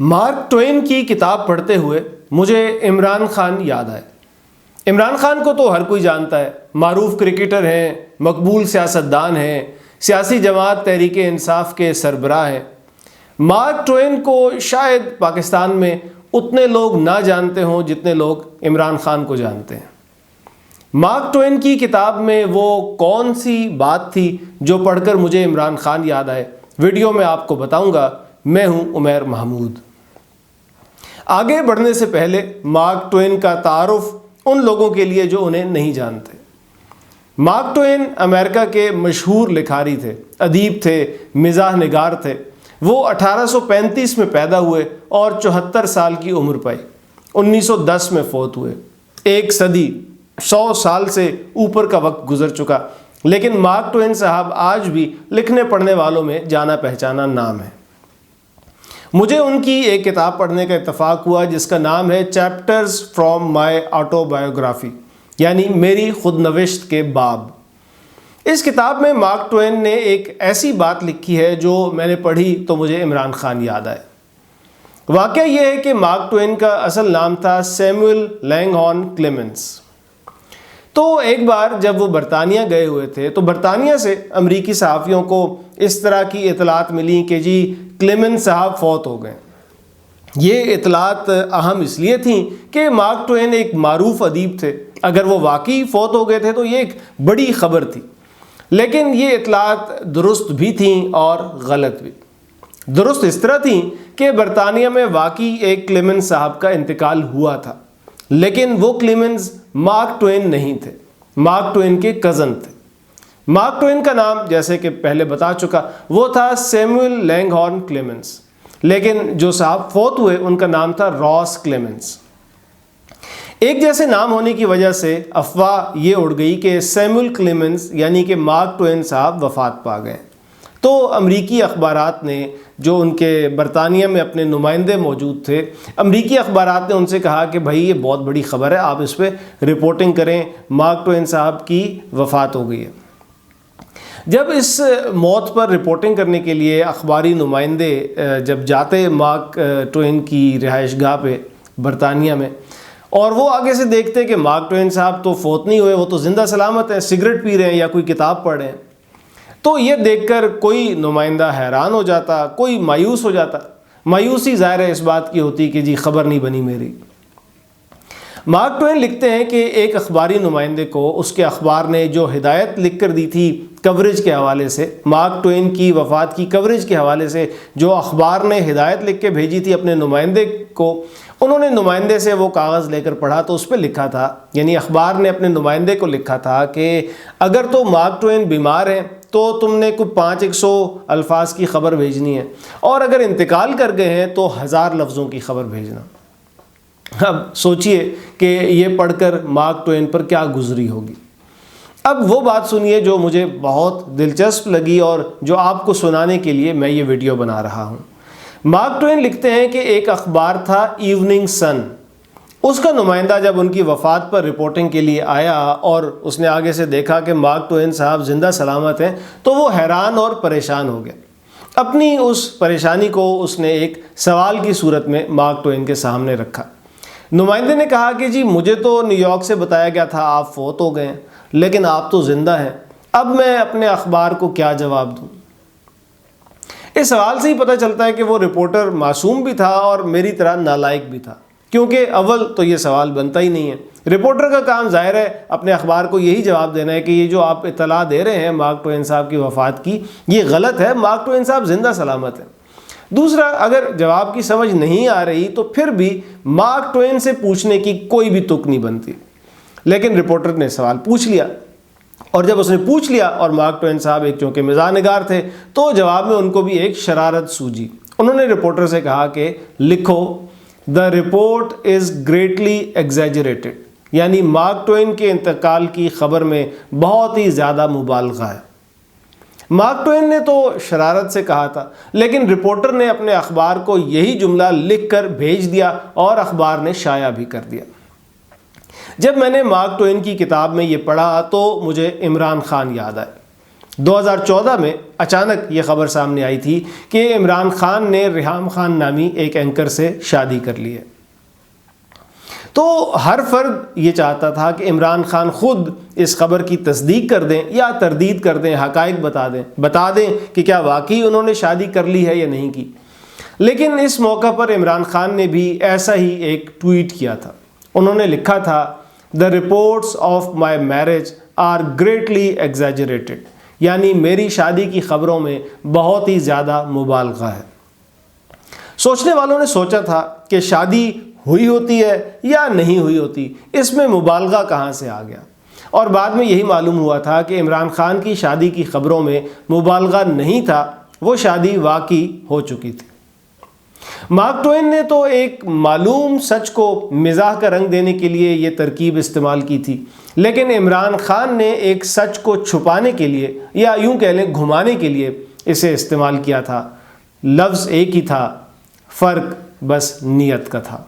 Mark Twain کی کتاب پڑھتے ہوئے مجھے عمران خان یاد آئے۔ عمران خان کو تو ہر کوئی جانتا ہے، معروف کرکٹر ہیں، مقبول سیاستدان ہیں، سیاسی جماعت تحریک انصاف کے سربراہ ہیں۔ مارک ٹوین کو شاید پاکستان میں اتنے لوگ نہ جانتے ہوں جتنے لوگ عمران خان کو جانتے ہیں۔ مارک ٹوین کی کتاب میں وہ کون سی بات تھی جو پڑھ کر مجھے عمران خان یاد آئے، ویڈیو میں آپ کو بتاؤں گا۔ میں ہوں عمیر محمود۔ آگے بڑھنے سے پہلے مارک ٹوین کا تعارف ان لوگوں کے لیے جو انہیں نہیں جانتے۔ مارک ٹوین امریکہ کے مشہور لکھاری تھے، ادیب تھے، مزاح نگار تھے۔ وہ 1835 میں پیدا ہوئے اور 74 سال کی عمر پائی۔ 1910 میں فوت ہوئے۔ ایک صدی، 100 سال سے اوپر کا وقت گزر چکا، لیکن مارک ٹوین صاحب آج بھی لکھنے پڑھنے والوں میں جانا پہچانا نام ہے۔ مجھے ان کی ایک کتاب پڑھنے کا اتفاق ہوا جس کا نام ہے chapters from my auto biography, یعنی میری خود نوشت کے باب۔ اس کتاب میں مارک ٹوین نے ایک ایسی بات لکھی ہے جو میں نے پڑھی تو مجھے عمران خان یاد آئے۔ واقعہ یہ ہے کہ مارک ٹوین کا اصل نام تھا سیموئل لینگہارن کلیمنز۔ تو ایک بار جب وہ برطانیہ گئے ہوئے تھے تو برطانیہ سے امریکی صحافیوں کو اس طرح کی اطلاعات ملی کہ جی کلیمنز صاحب فوت ہو گئے۔ یہ اطلاعات اہم اس لیے تھیں کہ مارک ٹوین ایک معروف ادیب تھے، اگر وہ واقعی فوت ہو گئے تھے تو یہ ایک بڑی خبر تھی۔ لیکن یہ اطلاعات درست بھی تھیں اور غلط بھی۔ درست اس طرح تھیں کہ برطانیہ میں واقعی ایک کلیمنز صاحب کا انتقال ہوا تھا، لیکن وہ کلیمنز مارک ٹوین نہیں تھے، مارک ٹوین کے کزن تھے۔ مارک ٹوین کا نام جیسے کہ پہلے بتا چکا وہ تھا سیموئل لینگہارن کلیمنز، لیکن جو صاحب فوت ہوئے ان کا نام تھا راس کلیمنز۔ ایک جیسے نام ہونے کی وجہ سے افواہ یہ اڑ گئی کہ سیموئل کلیمنز یعنی کہ مارک ٹوین صاحب وفات پا گئے۔ تو امریکی اخبارات نے، جو ان کے برطانیہ میں اپنے نمائندے موجود تھے، امریکی اخبارات نے ان سے کہا کہ بھائی یہ بہت بڑی خبر ہے، آپ اس پہ رپورٹنگ کریں، مارک ٹوین صاحب کی وفات ہو گئی ہے۔ جب اس موت پر رپورٹنگ کرنے کے لیے اخباری نمائندے جب جاتے مارک ٹوین کی رہائش گاہ پہ برطانیہ میں، اور وہ آگے سے دیکھتے کہ مارک ٹوین صاحب تو فوت نہیں ہوئے، وہ تو زندہ سلامت ہیں، سگریٹ پی رہے ہیں یا کوئی کتاب پڑھ رہے ہیں، تو یہ دیکھ کر کوئی نمائندہ حیران ہو جاتا، کوئی مایوس ہو جاتا۔ مایوسی ظاہر ہے اس بات کی ہوتی کہ جی خبر نہیں بنی میری۔ مارک ٹوین لکھتے ہیں کہ ایک اخباری نمائندے کو اس کے اخبار نے جو ہدایت لکھ کر دی تھی کوریج کے حوالے سے، مارک ٹوین کی وفات کی کوریج کے حوالے سے جو اخبار نے ہدایت لکھ کے بھیجی تھی اپنے نمائندے کو، انہوں نے نمائندے سے وہ کاغذ لے کر پڑھا تو اس پہ لکھا تھا، یعنی اخبار نے اپنے نمائندے کو لکھا تھا کہ اگر تو مارک ٹوین بیمار ہیں تو تم نے کوئی 500 الفاظ کی خبر بھیجنی ہے، اور اگر انتقال کر گئے ہیں تو 1000 لفظوں کی خبر بھیجنا۔ اب سوچئے کہ یہ پڑھ کر مارک ٹوین پر کیا گزری ہوگی۔ اب وہ بات سنیے جو مجھے بہت دلچسپ لگی اور جو آپ کو سنانے کے لیے میں یہ ویڈیو بنا رہا ہوں۔ مارک ٹوین لکھتے ہیں کہ ایک اخبار تھا ایوننگ سن، اس کا نمائندہ جب ان کی وفات پر رپورٹنگ کے لیے آیا اور اس نے آگے سے دیکھا کہ مارک ٹوین صاحب زندہ سلامت ہیں تو وہ حیران اور پریشان ہو گیا۔ اپنی اس پریشانی کو اس نے ایک سوال کی صورت میں مارک ٹوین کے سامنے رکھا۔ نمائندے نے کہا کہ جی مجھے تو نیو یارک سے بتایا گیا تھا آپ فوت ہو گئے ہیں، لیکن آپ تو زندہ ہیں، اب میں اپنے اخبار کو کیا جواب دوں؟ اس سوال سے ہی پتہ چلتا ہے کہ وہ رپورٹر معصوم بھی تھا اور میری طرح نالائق بھی تھا، کیونکہ اول تو یہ سوال بنتا ہی نہیں ہے۔ رپورٹر کا کام ظاہر ہے اپنے اخبار کو یہی جواب دینا ہے کہ یہ جو آپ اطلاع دے رہے ہیں مارک ٹوین صاحب کی وفات کی، یہ غلط ہے، مارک ٹوین صاحب زندہ سلامت ہیں۔ دوسرا، اگر جواب کی سمجھ نہیں آ رہی تو پھر بھی مارک ٹوین سے پوچھنے کی کوئی بھی تک نہیں بنتی۔ لیکن رپورٹر نے سوال پوچھ لیا، اور جب اس نے پوچھ لیا اور مارک ٹوین صاحب ایک چونکہ مزاح نگار تھے تو جواب میں ان کو بھی ایک شرارت سوجی۔ انہوں نے رپورٹر سے کہا کہ لکھو "The report is greatly exaggerated"، یعنی مارک ٹوین کے انتقال کی خبر میں بہت ہی زیادہ مبالغہ ہے۔ مارک ٹوین نے تو شرارت سے کہا تھا، لیکن رپورٹر نے اپنے اخبار کو یہی جملہ لکھ کر بھیج دیا اور اخبار نے شائع بھی کر دیا۔ جب میں نے مارک ٹوین کی کتاب میں یہ پڑھا تو مجھے عمران خان یاد آئے۔ 2014 میں اچانک یہ خبر سامنے آئی تھی کہ عمران خان نے ریحام خان نامی ایک اینکر سے شادی کر لی ہے۔ تو ہر فرد یہ چاہتا تھا کہ عمران خان خود اس خبر کی تصدیق کر دیں یا تردید کر دیں، حقائق بتا دیں کہ کیا واقعی انہوں نے شادی کر لی ہے یا نہیں کی۔ لیکن اس موقع پر عمران خان نے بھی ایسا ہی ایک ٹویٹ کیا تھا۔ انہوں نے لکھا تھا "The reports of my marriage are greatly exaggerated"، یعنی میری شادی کی خبروں میں بہت ہی زیادہ مبالغہ ہے۔ سوچنے والوں نے سوچا تھا کہ شادی ہوئی ہوتی ہے یا نہیں ہوئی ہوتی، اس میں مبالغہ کہاں سے آ گیا، اور بعد میں یہی معلوم ہوا تھا کہ عمران خان کی شادی کی خبروں میں مبالغہ نہیں تھا، وہ شادی واقعی ہو چکی تھی۔ مارک ٹوین نے تو ایک معلوم سچ کو مزاح کا رنگ دینے کے لیے یہ ترکیب استعمال کی تھی، لیکن عمران خان نے ایک سچ کو چھپانے کے لیے یا یوں کہہ لیں گھمانے کے لیے اسے استعمال کیا تھا۔ لفظ ایک ہی تھا، فرق بس نیت کا تھا۔